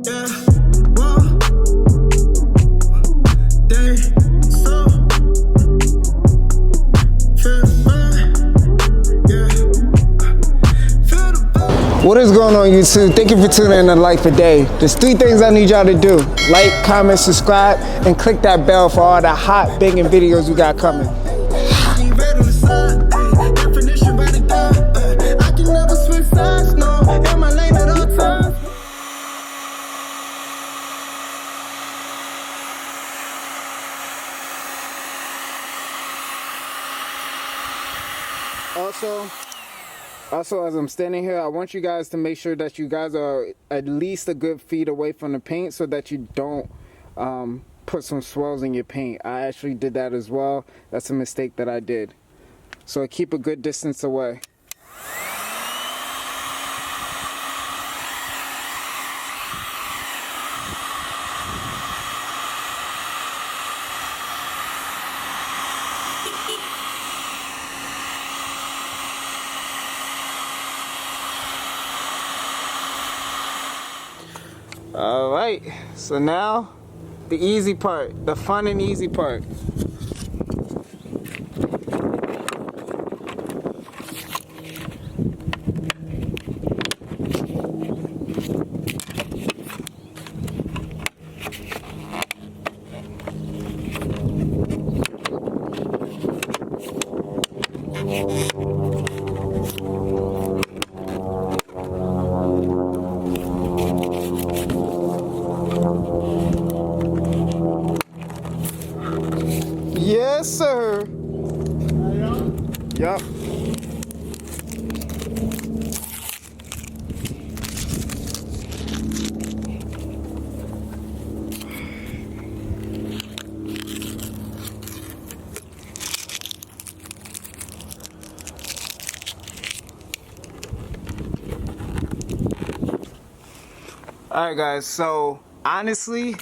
Yeah, whoa, they so feel yeah, feel the vibe. What is going on, YouTube? Thank you for tuning in to Life a Day. There's 3 things I need y'all to do: like, comment, subscribe, and click that bell for all the hot banging videos we got coming. I can never switch sides, no. In my lane at all times. Also, as I'm standing here, I want you guys to make sure that you guys are at least a good feet away from the paint so that you don't put some swirls in your paint. I actually did that as well. That's a mistake that I did. So keep a good distance away. All right, so now the easy part, the fun and easy part. Yes, sir. Yup. Alright guys, so honestly,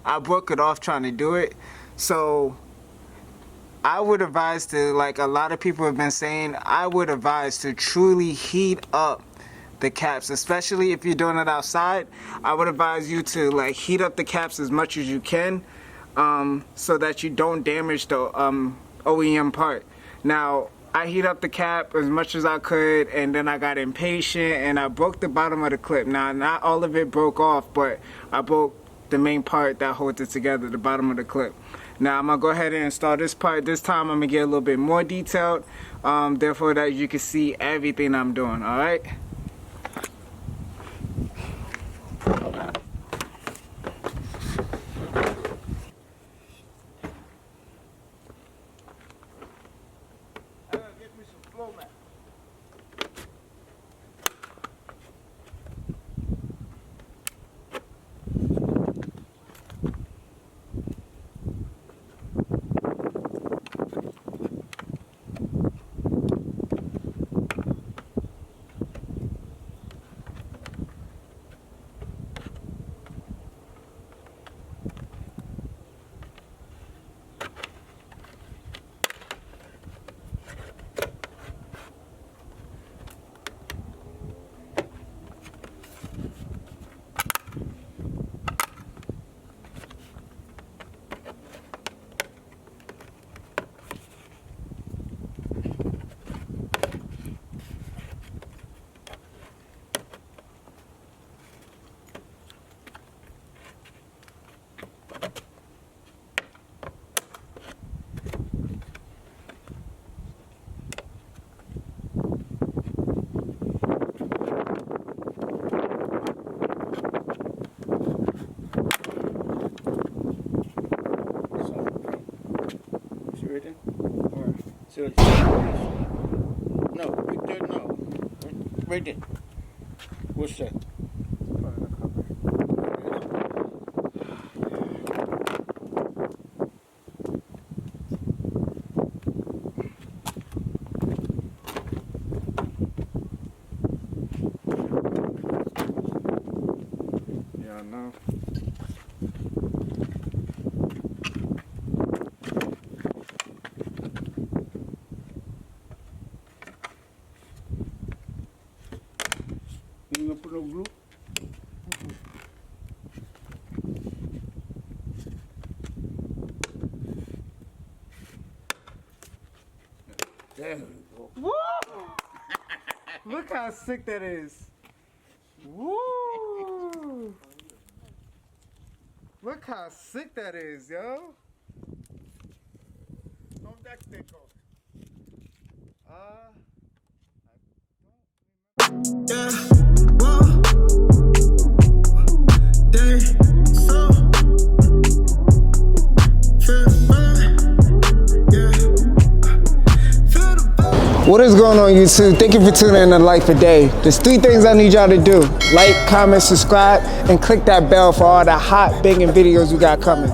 I broke it off trying to do it. So I would advise to, like a lot of people have been saying, I would advise to truly heat up the caps, especially if you're doing it outside. I would advise you to like heat up the caps as much as you can, so that you don't damage the OEM part. Now, I heat up the cap as much as I could, and then I got impatient and I broke the bottom of the clip. Now, not all of it broke off, but I broke the main part that holds it together, the bottom of the clip. Now, I'm going to go ahead and install this part. This time, I'm going to get a little bit more detailed, therefore that you can see everything I'm doing, alright? So, no, right there, no. Right there. What's that? Yeah, I know. You gonna put no glue? how sick that is. Woo! Look how sick that is, yo. How's that stick off? Yeah, whoa, they so feel yeah, feel the vibe. What is going on, YouTube? Thank you for tuning in to Life a Day. There's 3 things I need y'all to do. Like, comment, subscribe, and click that bell for all the hot, banging videos we got coming.